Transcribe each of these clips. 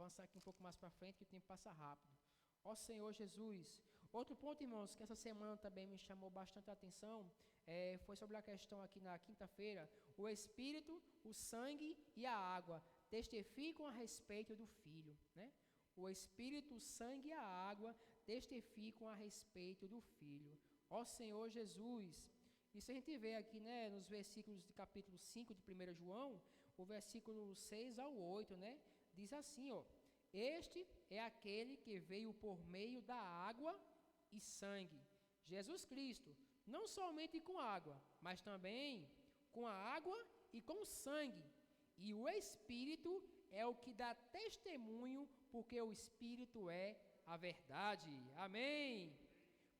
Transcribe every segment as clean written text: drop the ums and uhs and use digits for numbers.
avançar aqui um pouco mais para frente, que o tempo passa rápido. Ó Senhor Jesus. Outro ponto, irmãos, que essa semana também me chamou bastante a atenção, foi sobre a questão aqui na quinta-feira, o Espírito, o sangue e a água testificam a respeito do Filho, né? O Espírito, o sangue e a água testificam a respeito do Filho. Ó Senhor Jesus. Isso a gente vê aqui, né, nos versículos do capítulo 5 de 1 João, o versículo 6 ao 8, né? Diz assim, ó: Este é aquele que veio por meio da água e sangue, Jesus Cristo, não somente com água, mas também com a água e com sangue. E o Espírito é o que dá testemunho, porque o Espírito é a verdade. Amém.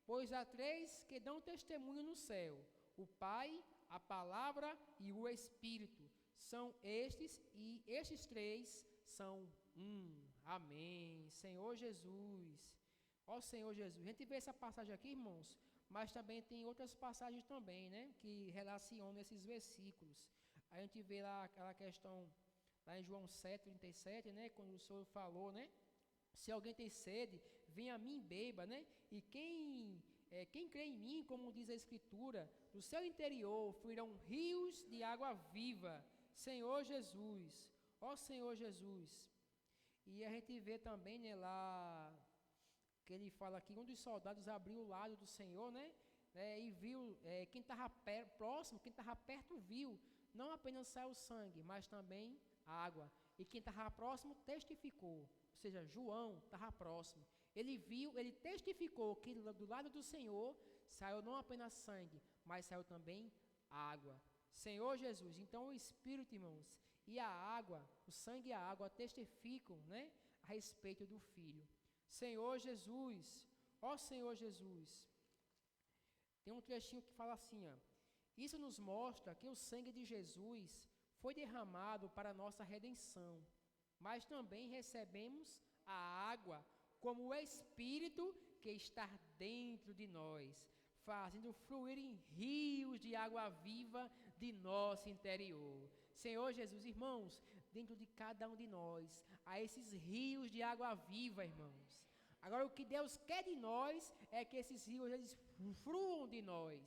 Pois há três que dão testemunho no céu: o Pai, a Palavra e o Espírito. São estes, e estes três são um. Amém. Senhor Jesus. Ó Senhor Jesus. A gente vê essa passagem aqui, irmãos, mas também tem outras passagens também, né, que relacionam esses versículos. A gente vê lá aquela questão, lá em João 7:37, né, quando o Senhor falou, né, se alguém tem sede, venha a mim e beba, né? E quem crê em mim, como diz a Escritura, do seu interior fluirão rios de água viva. Senhor Jesus, ó Senhor Jesus. E a gente vê também, né, lá, que ele fala que um dos soldados abriu o lado do Senhor, né? E viu, quem estava próximo, quem estava perto viu, não apenas saiu sangue, mas também água. E quem estava próximo testificou. Ou seja, João estava próximo. Ele viu, ele testificou que do lado do Senhor saiu não apenas sangue, mas saiu também água. Senhor Jesus, então o Espírito, irmãos, e a água, o sangue e a água testificam, né, a respeito do Filho. Senhor Jesus, ó Senhor Jesus. Tem um trechinho que fala assim, ó: Isso nos mostra que o sangue de Jesus foi derramado para a nossa redenção, mas também recebemos a água como o Espírito que está dentro de nós, fazendo fluir em rios de água viva de nosso interior. Senhor Jesus, irmãos, dentro de cada um de nós há esses rios de água viva, irmãos. Agora, o que Deus quer de nós é que esses rios eles fluam de nós.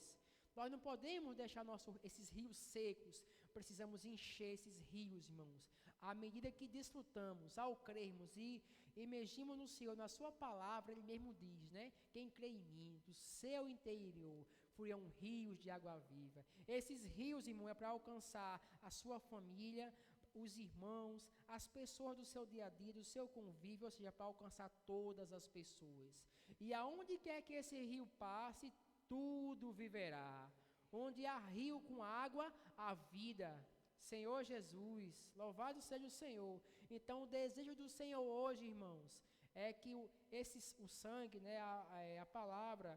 Nós não podemos deixar esses rios secos, precisamos encher esses rios, irmãos. À medida que desfrutamos, ao crermos e emergimos no Senhor, na sua palavra, Ele mesmo diz, né? Quem crê em mim, do seu interior, fluirão rios de água viva. Esses rios, irmão, é para alcançar a sua família, os irmãos, as pessoas do seu dia a dia, do seu convívio, ou seja, para alcançar todas as pessoas. E aonde quer que esse rio passe, tudo viverá. Onde há rio com água, há vida. Senhor Jesus, louvado seja o Senhor. Então, o desejo do Senhor hoje, irmãos, é que o sangue, né, a palavra,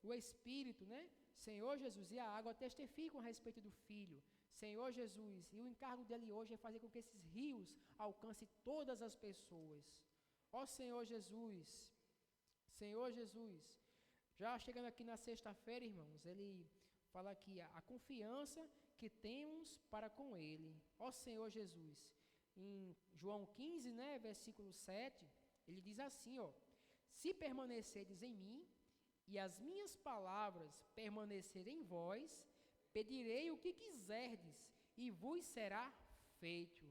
o Espírito, né, Senhor Jesus, e a água testificam a respeito do Filho. Senhor Jesus, e o encargo dele hoje é fazer com que esses rios alcancem todas as pessoas. Ó Senhor Jesus, Senhor Jesus. Já chegando aqui na sexta-feira, irmãos, ele fala aqui a confiança que temos para com ele. Ó Senhor Jesus. Em João 15, né, versículo 7, ele diz assim, ó: Se permanecerdes em mim e as minhas palavras permanecerem em vós, pedirei o que quiserdes e vos será feito.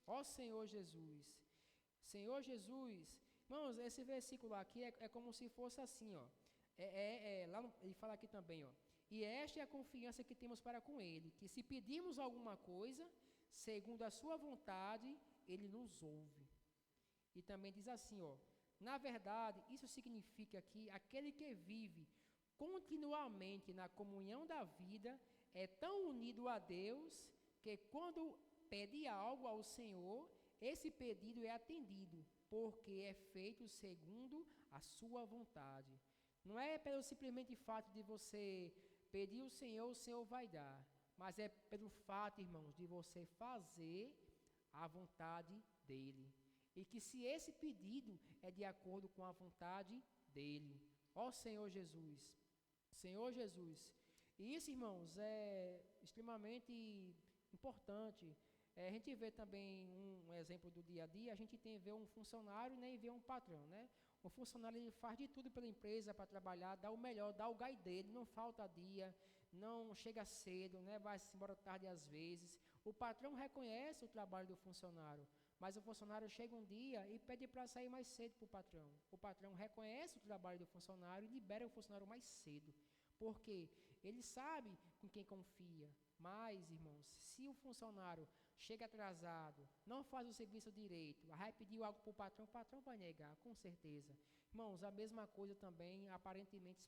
Ó Senhor Jesus. Senhor Jesus. Irmãos, esse versículo aqui é como se fosse assim, ó. Lá ele fala aqui também, ó: E esta é a confiança que temos para com ele, que se pedirmos alguma coisa, segundo a sua vontade, ele nos ouve. E também diz assim, ó: Na verdade, isso significa que aquele que vive continuamente na comunhão da vida é tão unido a Deus que quando pede algo ao Senhor, esse pedido é atendido, porque é feito segundo a sua vontade. Não é pelo simplesmente fato de você pedir ao Senhor, o Senhor vai dar. Mas é pelo fato, irmãos, de você fazer a vontade dEle. E que se esse pedido é de acordo com a vontade dEle. Ó Senhor Jesus. Senhor Jesus. E isso, irmãos, é extremamente importante. A gente vê também um exemplo do dia a dia, a gente vê um funcionário, né, e vê um patrão, né? O funcionário ele faz de tudo pela empresa para trabalhar, dá o melhor, dá o gás dele, não falta dia, não chega cedo, né, vai-se embora tarde às vezes. O patrão reconhece o trabalho do funcionário, mas o funcionário chega um dia e pede para sair mais cedo para o patrão. O patrão reconhece o trabalho do funcionário e libera o funcionário mais cedo. Por quê? Ele sabe com quem confia. Mas, irmãos, se o funcionário chega atrasado, não faz o serviço direito, vai pedir algo para o patrão vai negar, com certeza. Irmãos, a mesma coisa também, aparentemente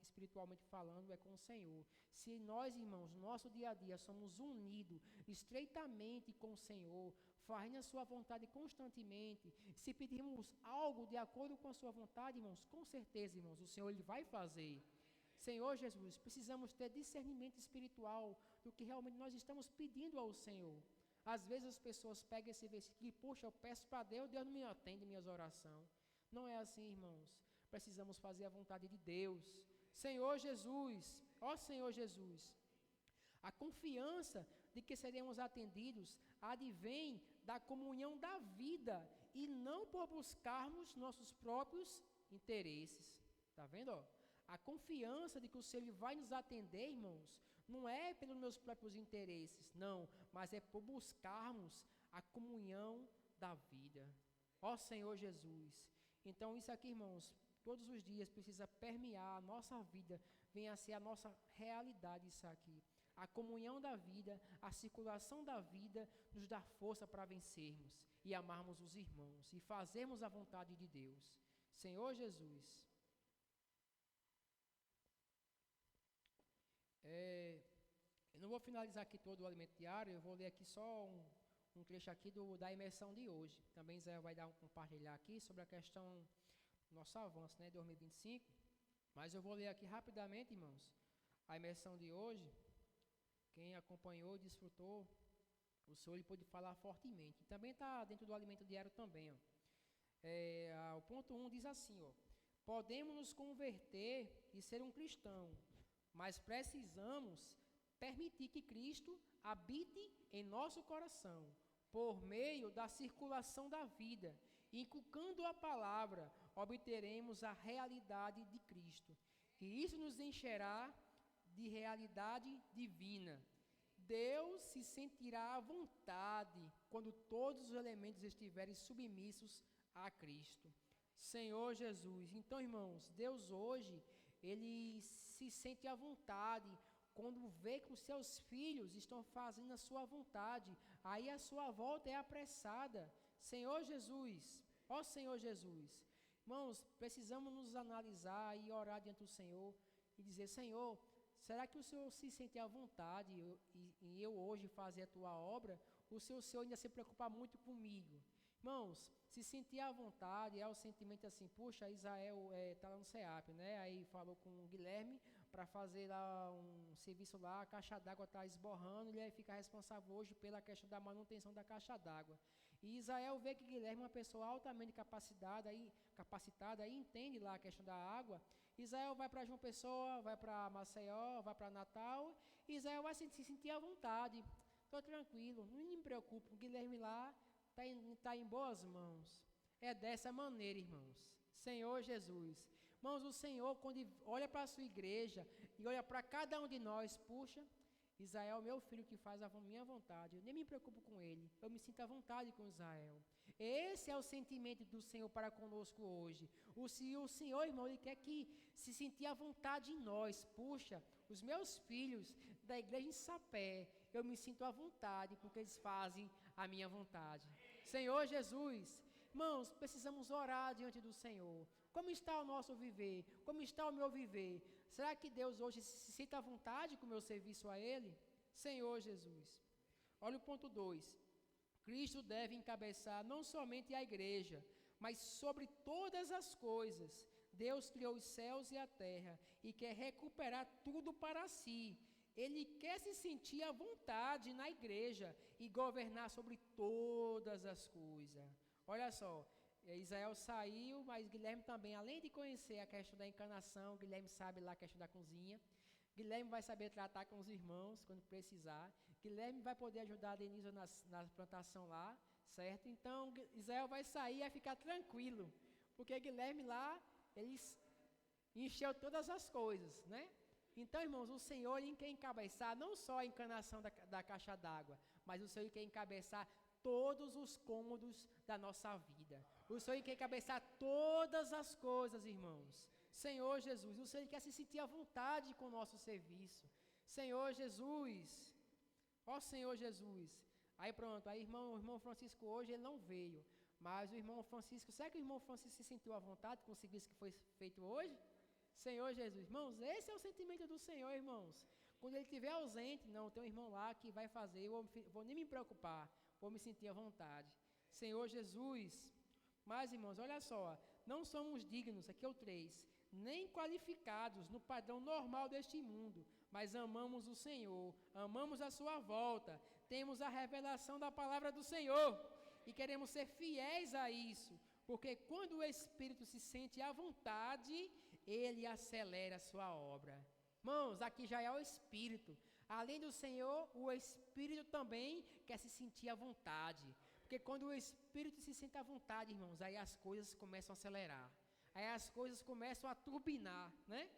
espiritualmente falando, é com o Senhor. Se nós, irmãos, no nosso dia a dia somos unidos estreitamente com o Senhor, fazendo a sua vontade constantemente, se pedirmos algo de acordo com a sua vontade, irmãos, com certeza, irmãos, o Senhor ele vai fazer. Senhor Jesus, precisamos ter discernimento espiritual do que realmente nós estamos pedindo ao Senhor. Às vezes as pessoas pegam esse versículo e, puxa, eu peço para Deus, Deus não me atende minhas orações. Não é assim, irmãos. Precisamos fazer a vontade de Deus. Senhor Jesus, ó Senhor Jesus, a confiança de que seremos atendidos advém da comunhão da vida e não por buscarmos nossos próprios interesses. Está vendo? Ó? A confiança de que o Senhor vai nos atender, irmãos, não é pelos meus próprios interesses, não, mas é por buscarmos a comunhão da vida. Ó Senhor Jesus. Então isso aqui, irmãos, todos os dias precisa permear a nossa vida, venha a ser a nossa realidade isso aqui. A comunhão da vida, a circulação da vida nos dá força para vencermos e amarmos os irmãos e fazermos a vontade de Deus. Senhor Jesus. Eu não vou finalizar aqui todo o alimento diário, eu vou ler aqui só um trecho aqui da imersão de hoje. Também Zé vai dar um compartilhar aqui sobre a questão do nosso avanço, né, 2025. Mas eu vou ler aqui rapidamente, irmãos, a imersão de hoje. Quem acompanhou, desfrutou, o Senhor ele pôde falar fortemente. Também está dentro do alimento diário também. Ó. O ponto 1 diz assim, ó, podemos nos converter e ser um cristão, mas precisamos permitir que Cristo habite em nosso coração, por meio da circulação da vida. Inculcando a palavra, obteremos a realidade de Cristo. E isso nos encherá de realidade divina. Deus se sentirá à vontade quando todos os elementos estiverem submissos a Cristo. Senhor Jesus. Então, irmãos, Deus hoje, Ele se sente à vontade quando vê que os seus filhos estão fazendo a sua vontade. Aí a sua volta é apressada. Senhor Jesus, ó Senhor Jesus. Irmãos, precisamos nos analisar e orar diante do Senhor e dizer, Senhor, será que o Senhor se sente à vontade em eu hoje fazer a tua obra? O Senhor ainda se preocupa muito comigo. Irmãos, se sentir à vontade é o sentimento assim, puxa, Israel está lá no CEAP, né? Aí falou com o Guilherme para fazer lá um serviço lá, a caixa d'água está esborrando, ele fica responsável hoje pela questão da manutenção da caixa d'água. E Israel vê que Guilherme é uma pessoa altamente capacitada e entende lá a questão da água. Israel vai para João Pessoa, vai para Maceió, vai para Natal, e Israel vai se sentir à vontade. Estou tranquilo, não me preocupo, o Guilherme lá está em boas mãos. É dessa maneira, irmãos. Senhor Jesus. Irmãos, o Senhor, quando olha para a sua igreja e olha para cada um de nós, puxa, Israel é o meu filho que faz a minha vontade. Eu nem me preocupo com ele. Eu me sinto à vontade com Israel. Esse é o sentimento do Senhor para conosco hoje. O Senhor, irmão, Ele quer que se sentir à vontade em nós. Puxa, os meus filhos da igreja em Sapé, eu me sinto à vontade porque eles fazem a minha vontade. Senhor Jesus, irmãos, precisamos orar diante do Senhor. Como está o nosso viver? Como está o meu viver? Será que Deus hoje se sente à vontade com o meu serviço a Ele? Senhor Jesus. Olha o ponto 2. Cristo deve encabeçar não somente a igreja, mas sobre todas as coisas. Deus criou os céus e a terra e quer recuperar tudo para si. Ele quer se sentir à vontade na igreja e governar sobre todas as coisas. Olha só, Israel saiu, mas Guilherme também, além de conhecer a questão da encarnação, Guilherme sabe lá a questão da cozinha. Guilherme vai saber tratar com os irmãos quando precisar. Guilherme vai poder ajudar a Denise na plantação lá, certo? Então, Israel vai sair e vai ficar tranquilo, porque Guilherme lá, ele encheu todas as coisas, né? Então, irmãos, o Senhor ele quer encabeçar não só a encanação da caixa d'água, mas o Senhor quer encabeçar todos os cômodos da nossa vida. O Senhor quer encabeçar todas as coisas, irmãos. Senhor Jesus, o Senhor quer se sentir à vontade com o nosso serviço. Senhor Jesus, ó Senhor Jesus. Aí pronto, aí o irmão Francisco hoje ele não veio, mas o irmão Francisco, será que o irmão Francisco se sentiu à vontade com o serviço que foi feito hoje? Senhor Jesus, irmãos, esse é o sentimento do Senhor, irmãos. Quando ele estiver ausente, não, tem um irmão lá que vai fazer, eu vou nem me preocupar, vou me sentir à vontade. Senhor Jesus, mas irmãos, olha só, não somos dignos, aqui é o 3, nem qualificados no padrão normal deste mundo, mas amamos o Senhor, amamos a sua volta, temos a revelação da palavra do Senhor e queremos ser fiéis a isso, porque quando o Espírito se sente à vontade, ele acelera a sua obra. Irmãos, aqui já é o Espírito. Além do Senhor, o Espírito também quer se sentir à vontade. Porque quando o Espírito se sente à vontade, irmãos, aí as coisas começam a acelerar. Aí as coisas começam a turbinar, né?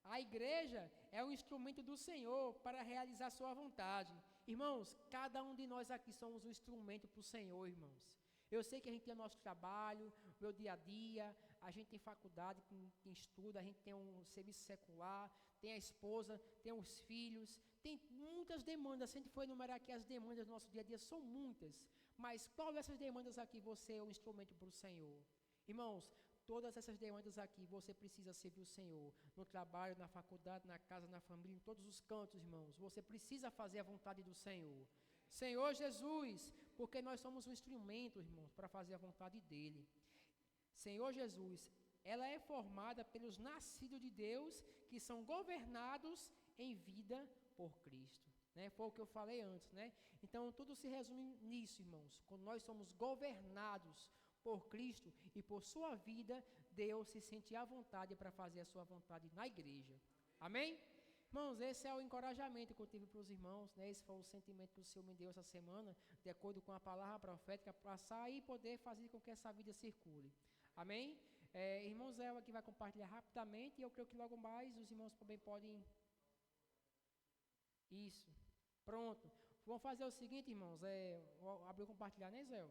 A igreja é um instrumento do Senhor para realizar a sua vontade. Irmãos, cada um de nós aqui somos um instrumento para o Senhor, irmãos. Eu sei que a gente tem o nosso trabalho, o meu dia a dia, a gente tem faculdade, quem estuda, a gente tem um serviço secular, tem a esposa, tem os filhos, tem muitas demandas. Se a gente for enumerar aqui as demandas do nosso dia a dia, são muitas. Mas qual dessas demandas aqui você é um instrumento para o Senhor? Irmãos, todas essas demandas aqui você precisa servir o Senhor. No trabalho, na faculdade, na casa, na família, em todos os cantos, irmãos. Você precisa fazer a vontade do Senhor. Senhor Jesus, porque nós somos um instrumento, irmãos, para fazer a vontade dEle. Senhor Jesus, ela é formada pelos nascidos de Deus que são governados em vida por Cristo. Né? Foi o que eu falei antes, né? Então, tudo se resume nisso, irmãos. Quando nós somos governados por Cristo e por sua vida, Deus se sente à vontade para fazer a sua vontade na igreja. Amém? Irmãos, esse é o encorajamento que eu tive para os irmãos, né? Esse foi o sentimento que o Senhor me deu essa semana, de acordo com a palavra profética, para sair e poder fazer com que essa vida circule. Amém? Irmão Zé aqui vai compartilhar rapidamente e eu creio que logo mais os irmãos também podem... Isso. Pronto. Vamos fazer o seguinte, irmãos, vou abrir o compartilhar, né, Zé?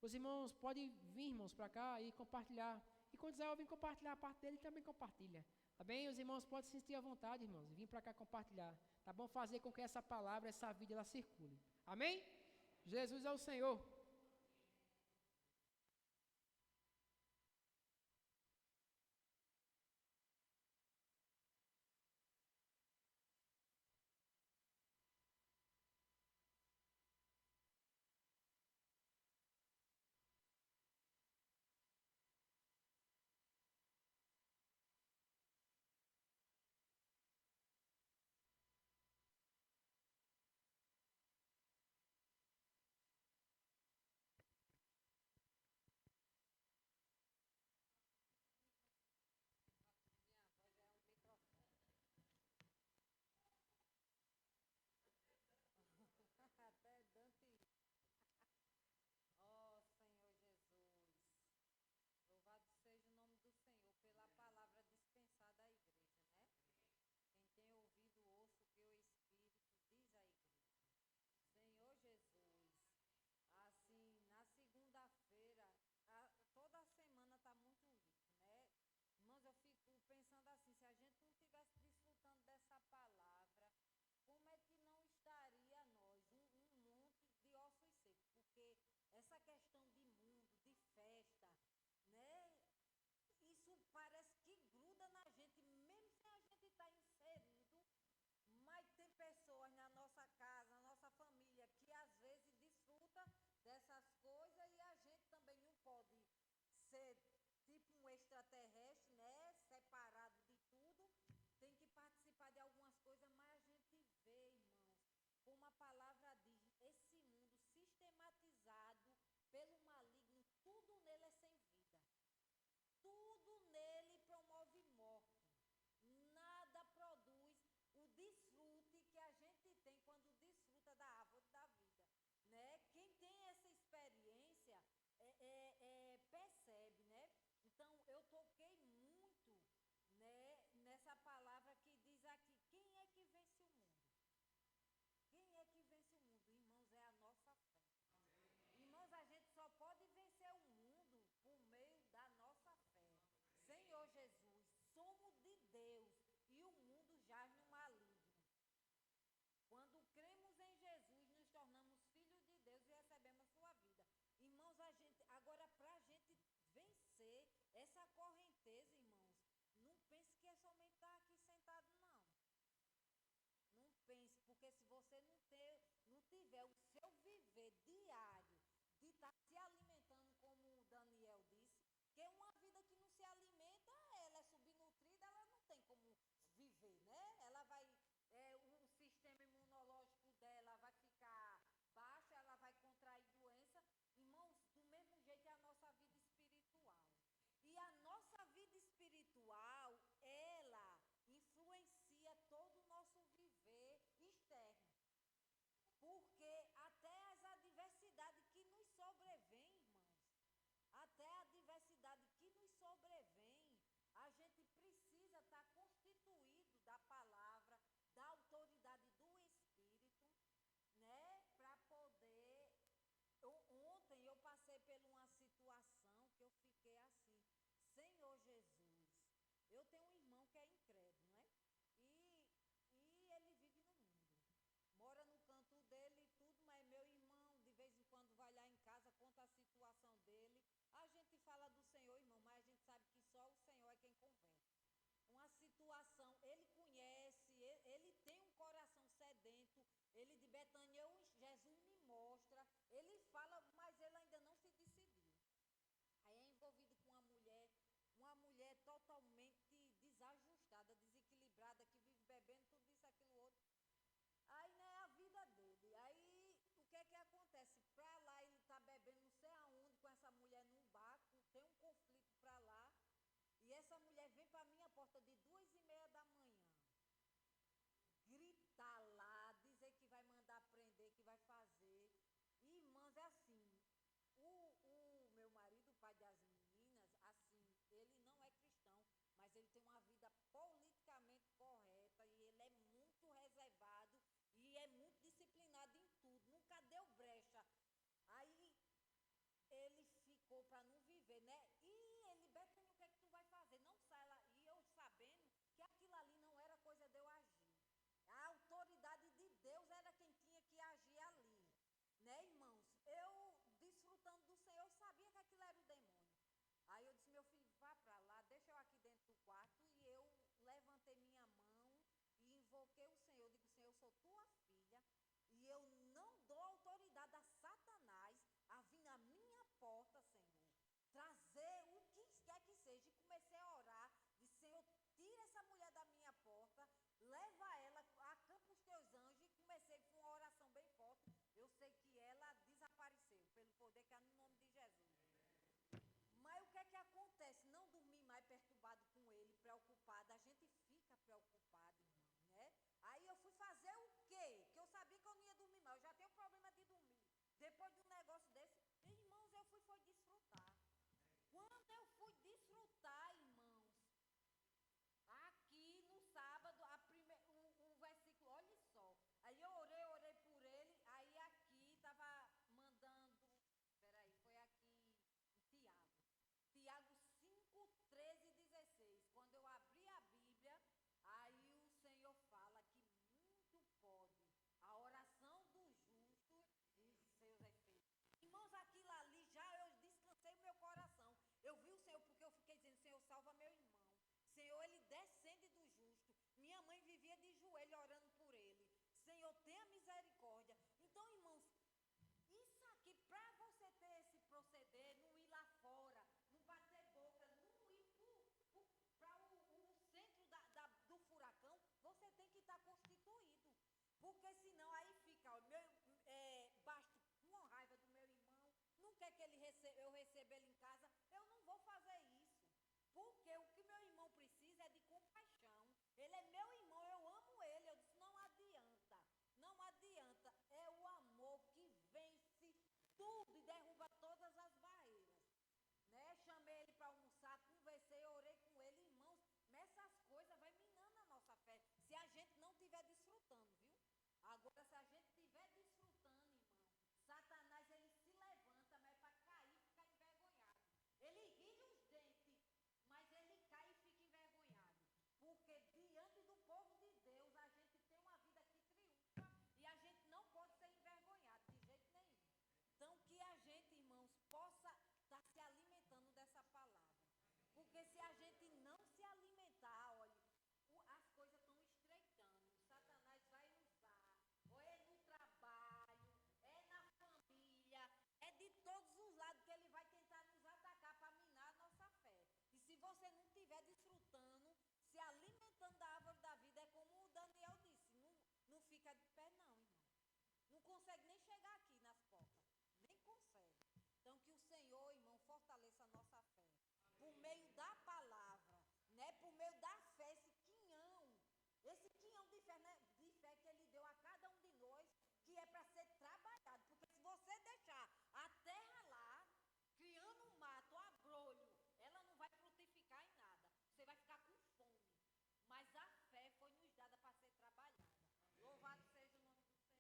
Os irmãos podem vir, irmãos, para cá e compartilhar. E quando Zé vir compartilhar a parte dele, também compartilha. Tá bem? Os irmãos podem se sentir à vontade, irmãos, e vir para cá compartilhar. Tá bom? Fazer com que essa palavra, essa vida, ela circule. Amém? Jesus é o Senhor. Até Dante. Ó Senhor Jesus, louvado seja o nome do Senhor pela palavra dispensada à igreja, né? Quem tem ouvido, ouça o que o Espírito diz à igreja. Senhor Jesus, assim, na segunda-feira, toda a semana está muito rico, né? Irmãos, eu fico pensando assim, se a gente não estivesse desfrutando dessa palavra, como é que não estaria nós um monte de ossos secos? Porque essa questão de mundo, de festa, né? Isso parece que gruda na gente, mesmo sem a gente estar inserido. Mas tem pessoas na nossa casa, na nossa família, que às vezes desfruta dessas coisas e a gente também não pode ser tipo um extraterrestre, né? Separado de tudo. Tem que participar de algumas coisas, mas a gente vê, irmãos, como a palavra diz, esse mundo sistematizado pelo maligno, tudo nele é sem vida. Tudo nele promove morte. Nada produz o desfrute que a gente tem quando desfruta da correnteza, irmãos, não pense que é somente estar aqui sentado, não. Não pense, porque se você não tiver o seu viver diário de estar se alimentando, como o Daniel disse, que uma vida que não se alimenta, ela é subnutrida, ela não tem como viver, né? Ela vai, o sistema imunológico dela vai ficar baixo, ela vai contrair doença. Irmãos, do mesmo jeito é a nossa vida espiritual. E a nossa vida espiritual, ela influencia todo o nosso viver externo. Porque até as adversidades que nos sobrevêm, irmãos, até a adversidade que nos sobrevém, a gente precisa estar constituído da palavra, da autoridade do Espírito, né? Para poder. Ontem eu passei por uma situação que eu fiquei assim, Senhor Jesus, eu tenho um irmão que é incrédulo, né? E ele vive no mundo. Mora no canto dele e tudo, mas meu irmão, de vez em quando, vai lá em casa, conta a situação dele. A gente fala do Senhor, irmão, mas a gente sabe que só o Senhor é quem convence. Uma situação, ele conhece, ele tem um coração sedento, ele de Betânia, Jesus me mostra, ele fala, mas ele ainda não se decidiu. Aí é envolvido com uma mulher totalmente desajustada, desequilibrada, que vive bebendo tudo isso, aquilo outro. Aí não é a vida dele. Aí o que é que acontece? Pra lá ele tá bebendo não sei aonde com essa mulher num barco, tem um conflito pra lá. E essa mulher vem pra minha porta de 2:30 da manhã. Gritar lá, dizer que vai mandar prender, que vai fazer. Irmãs, é assim, o meu marido, o pai das meninas, assim, ele não é cristão, mas ele tem uma vida politicamente correta e ele é muito reservado e é muito disciplinado em tudo, nunca deu brecha. Aí ele ficou para não viver, né? E ele, Betânia, o que é que tu vai fazer? Não sai lá. E eu sabendo que aquilo ali não era coisa de eu agir. A autoridade de Deus era quem tinha que agir ali. Né, irmãos? Eu, desfrutando do Senhor, eu sabia que aquilo era o demônio. Aí eu disse, meu filho, vá para lá, deixa eu aqui dentro do quarto. E eu levantei minha mão e invoquei o Senhor. Eu digo, Senhor, eu sou tua filha. E eu não dou autoridade a Satanás a vir na minha porta, Senhor. Trazer o que quer que seja. E comecei a orar. Disse, Senhor, tira essa mulher da minha porta. Leva ela, acampa os teus anjos. E comecei com uma oração bem forte. Eu sei que ela desapareceu. Pelo poder que há no nome de Jesus. Mas o que é que acontece? Não dormir mais perturbado com ele, preocupado. A gente fica preocupado, irmão, né? Aí eu fui fazer o quê? Que eu sabia que eu não ia dormir mais. Eu já tenho problema de dormir. Depois de um negócio desse, irmãos, eu foi desfrutar. Quando eu fui desfrutar, irmãos, aqui no sábado, o versículo, olha só. Aí eu orei por ele. Aí aqui estava mandando. Peraí, foi aqui em Tiago. Tiago 5, 13 e 16. Quando eu abri a Bíblia, aí o Senhor fala que muito pode a oração do justo e seus efeitos. Irmãos, aquilo ali já eu descansei o meu coração. Eu vi o Senhor porque eu fiquei dizendo, Senhor, salva meu irmão. Senhor, ele descende do justo. Minha mãe vivia de joelho orando por ele. Senhor, tenha misericórdia. Então, irmãos, isso aqui, para você ter esse proceder, não ir lá fora, não bater boca, não ir para o centro do furacão, você tem que estar constituído. Porque senão aí fica, ó, basto com raiva do meu irmão, não quer que eu receba ele em casa, eu não vou fazer isso. Porque o que meu irmão precisa é de compaixão. Ele é meu irmão, eu amo ele. Eu disse, não adianta. Não adianta. É o amor que vence tudo e derruba todas as barreiras. Né? Chamei ele para almoçar, conversei, orei com ele. Irmãos, mas essas coisas vai minando a nossa fé. Se a gente não estiver desfrutando, viu? Agora, se a gente estiver desfrutando, irmão, Satanás, ele se levanta, mas é para cair e ficar envergonhado. Ele ri os dentes, mas ele cai e fica envergonhado. Porque diante do povo de Deus, a gente tem uma vida que triunfa e a gente não pode ser envergonhado de jeito nenhum. Então, que a gente, irmãos, possa estar se alimentando dessa palavra. Porque se você não estiver desfrutando, se alimentando da árvore da vida, é como o Daniel disse, não fica de pé não, irmão. Não consegue nem chegar aqui nas portas. Nem consegue. Então que o Senhor, irmão, fortaleça a nossa fé. Por meio da palavra, né? Por meio da fé, esse quinhão de fé, né? De fé que Ele deu a cada um de nós, que é para ser trabalhado. Porque se você deixar a terra lá, criando um mato, abrolho, ela não vai frutificar em nada. Você vai ficar com fome. Mas a fé foi nos dada para ser trabalhada. Louvado seja o nome do Senhor.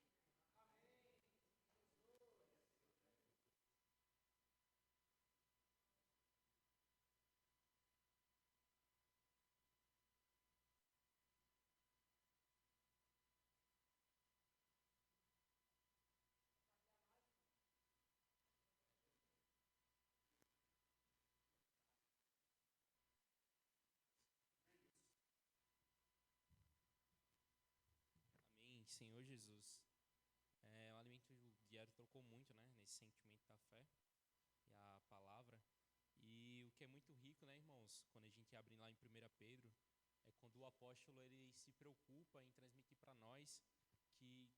Amém, Senhor Jesus. O alimento diário tocou muito, né, nesse sentimento da fé e a palavra. E o que é muito rico, né, irmãos, quando a gente abre lá em 1 Pedro, é quando o apóstolo ele se preocupa em transmitir para nós que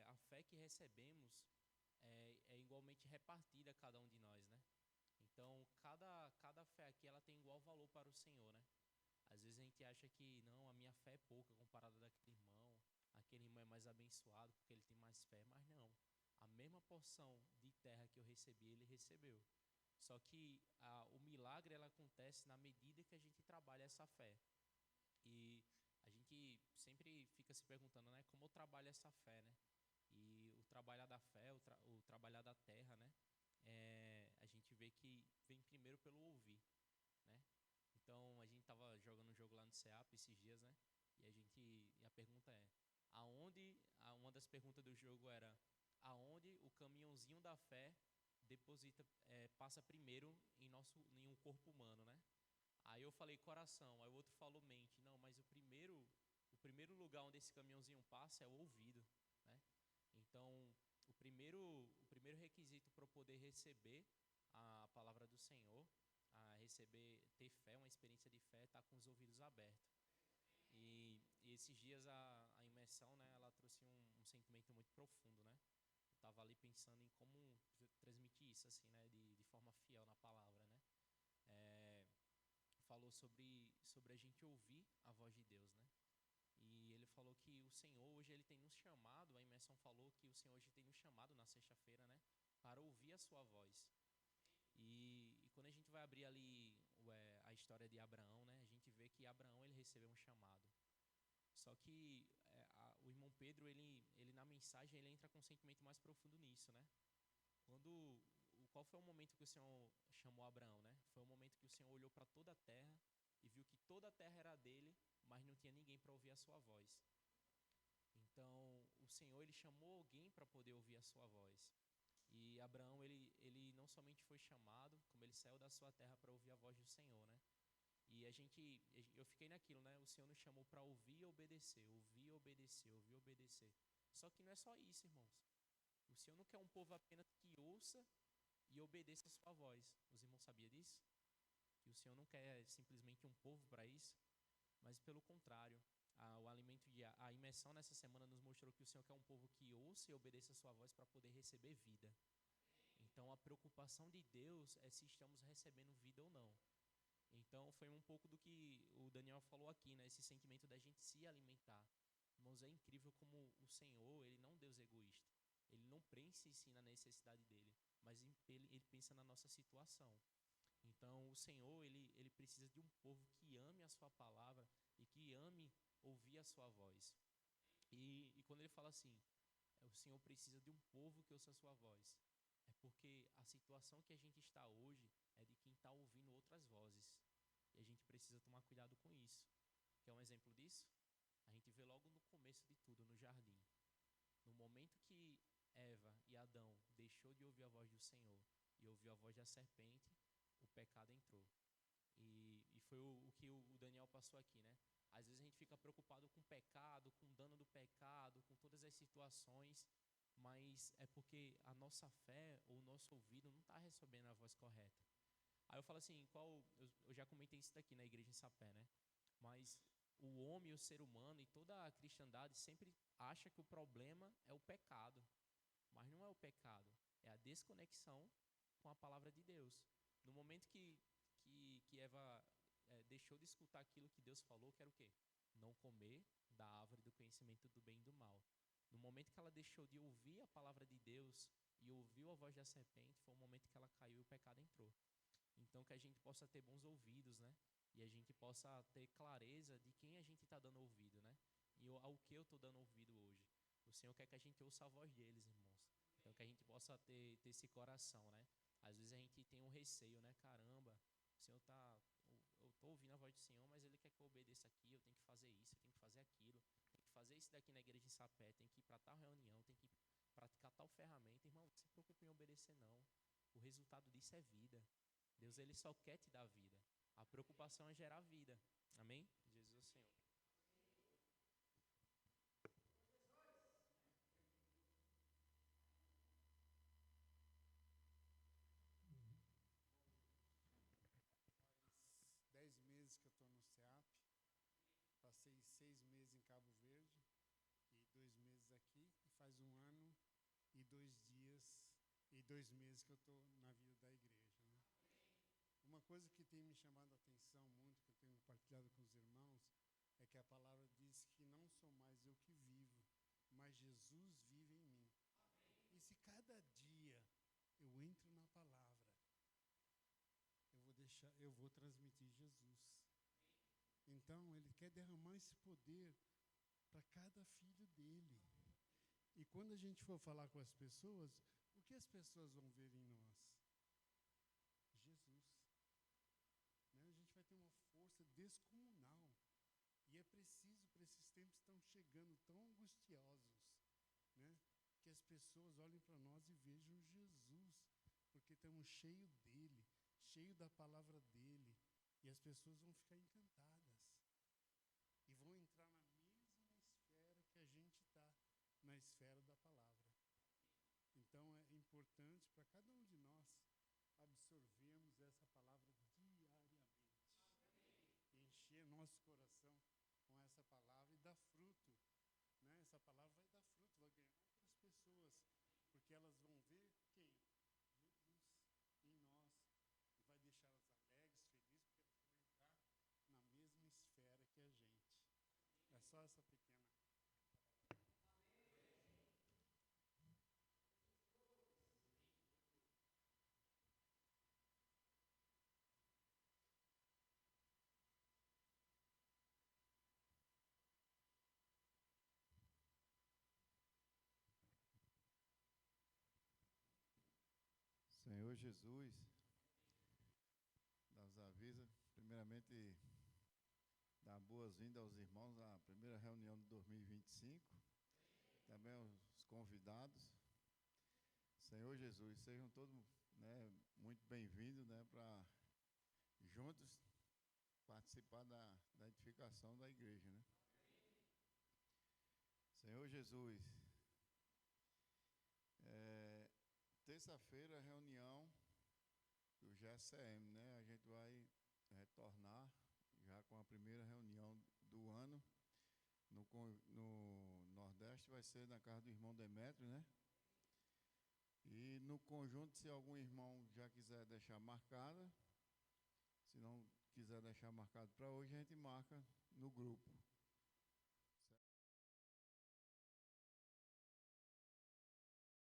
a fé que recebemos é igualmente repartida a cada um de nós, né? Então, cada fé aqui ela tem igual valor para o Senhor, né? Às vezes a gente acha que não, a minha fé é pouca comparada daquele irmão, aquele irmão é mais abençoado porque ele tem mais fé, mas não. A mesma porção de terra que eu recebi, ele recebeu. Só que o milagre ela acontece na medida que a gente trabalha essa fé. E a gente sempre fica se perguntando, né, como eu trabalho essa fé, né? E o trabalhar da fé, o trabalhar da terra, né? A gente vê que vem primeiro pelo ouvir, né? Então a gente tava jogando um jogo lá no CEAP esses dias, né? E a pergunta é, uma das perguntas do jogo era aonde o caminhãozinho da fé passa primeiro em um corpo humano, né? Aí eu falei coração, aí o outro falou mente. Não, mas o primeiro lugar onde esse caminhãozinho passa é o ouvido, né? Então, o primeiro requisito para eu poder receber a palavra do Senhor, ter fé, uma experiência de fé, tá com os ouvidos abertos. E esses dias a imersão, né, ela trouxe um sentimento muito profundo, né? Eu estava ali pensando em como transmitir isso, assim, né, de forma fiel na palavra, né? Falou sobre a gente ouvir a voz de Deus, né? E ele falou que o Senhor hoje ele tem nos chamado, a imersão falou que o Senhor hoje tem nos chamado na sexta-feira, né, para ouvir a sua voz. E quando a gente vai abrir ali a história de Abraão, né, a gente vê que Abraão ele recebeu um chamado. Só que o irmão Pedro, ele na mensagem, ele entra com um sentimento mais profundo nisso, né? Qual foi o momento que o Senhor chamou Abraão, né? Foi o momento que o Senhor olhou para toda a terra e viu que toda a terra era dele, mas não tinha ninguém para ouvir a sua voz. Então, o Senhor, ele chamou alguém para poder ouvir a sua voz. E Abraão, ele não somente foi chamado, como ele saiu da sua terra para ouvir a voz do Senhor, né? E eu fiquei naquilo, né? O Senhor nos chamou para ouvir e obedecer, ouvir e obedecer, ouvir e obedecer. Só que não é só isso, irmãos. O Senhor não quer um povo apenas que ouça e obedeça a sua voz. Os irmãos sabiam disso? Que o Senhor não quer simplesmente um povo para isso, mas pelo contrário. A imersão nessa semana nos mostrou que o Senhor quer um povo que ouça e obedeça a sua voz para poder receber vida. Então a preocupação de Deus é se estamos recebendo vida ou não. Então foi um pouco do que o Daniel falou aqui, né? Esse sentimento da gente se alimentar. Irmãos, é incrível como o Senhor, ele não é um Deus egoísta. Ele não pensa em si na necessidade dele, mas ele pensa na nossa situação. Então o Senhor, ele precisa de um povo que ame a sua palavra e que ame ouvir a sua voz. E quando ele fala assim, o Senhor precisa de um povo que ouça a sua voz. É porque a situação que a gente está hoje é de quem está ouvindo outras vozes. E a gente precisa tomar cuidado com isso. Quer um exemplo disso? A gente vê logo no começo de tudo, no jardim. No momento que Eva e Adão deixou de ouvir a voz do Senhor e ouviu a voz da serpente, o pecado entrou. E foi o que o Daniel passou aqui, né? Às vezes a gente fica preocupado com o pecado, com o dano do pecado, com todas as situações, mas é porque a nossa fé ou o nosso ouvido não está recebendo a voz correta. Aí eu falo assim, eu já comentei isso daqui na igreja em Sapé, né? Mas o homem, o ser humano e toda a cristandade sempre acha que o problema é o pecado. Mas não é o pecado, é a desconexão com a palavra de Deus. No momento que Eva deixou de escutar aquilo que Deus falou, que era o quê? Não comer da árvore do conhecimento do bem e do mal. No momento que ela deixou de ouvir a palavra de Deus e ouviu a voz da serpente, foi o momento que ela caiu e o pecado entrou. Então que a gente possa ter bons ouvidos, né? E a gente possa ter clareza de quem a gente está dando ouvido, né? E ao que eu estou dando ouvido hoje. O Senhor quer que a gente ouça a voz deles, irmãos. Então que a gente possa ter esse coração, né? Às vezes a gente tem um receio, né? Caramba, o Senhor tá... Eu estou ouvindo a voz do Senhor, mas Ele quer que eu obedeça aqui, eu tenho que fazer isso, eu tenho que fazer aquilo. Tenho que fazer isso daqui na igreja em Sapé, tenho que ir para tal reunião, tenho que praticar tal ferramenta. Irmão, não se preocupe em obedecer, não. O resultado disso é vida. Deus, Ele só quer te dar vida. A preocupação é gerar vida. Amém? Jesus é o Senhor. 10 meses que eu estou no SEAP, passei 6 meses em Cabo Verde e 2 meses aqui, e faz 1 ano e 2 dias e 2 meses que eu estou na vida da igreja, né? Uma coisa que tem me chamado a atenção muito, que eu tenho compartilhado com os irmãos, é que a palavra diz que não sou mais eu que vivo, mas Jesus vive em mim. E se cada dia eu entro na palavra, eu vou transmitir Jesus. Então, Ele quer derramar esse poder para cada filho dele. E quando a gente for falar com as pessoas, o que as pessoas vão ver em nós? Jesus. Né? A gente vai ter uma força descomunal. E é preciso, para esses tempos que estão chegando tão angustiosos, né? Que as pessoas olhem para nós e vejam Jesus, porque estamos cheios dele, cheio da palavra dele, e as pessoas vão ficar encantadas e vão entrar na mesma esfera que a gente está, na esfera da palavra. Então é importante para cada um de nós absorvermos essa palavra diariamente. E encher nosso coração com essa palavra e dar fruto, né? Essa palavra vai dar fruto, vai ganhar outras pessoas, porque elas vão ver quem? Jesus em nós. E vai deixá-las alegres, felizes, porque elas vão entrar na mesma esfera que a gente. É só essa pequena. Senhor Jesus, nos avisa, primeiramente, dar boas-vindas aos irmãos à primeira reunião de 2025, também aos convidados. Senhor Jesus, sejam todos, né, muito bem-vindos, né, para juntos participar da edificação da igreja, né? Senhor Jesus, terça-feira, reunião do GSM, né? A gente vai retornar já com a primeira reunião do ano. No Nordeste vai ser na casa do irmão Demétrio, né? E no conjunto, se algum irmão já quiser deixar marcada, se não quiser deixar marcado para hoje, a gente marca no grupo.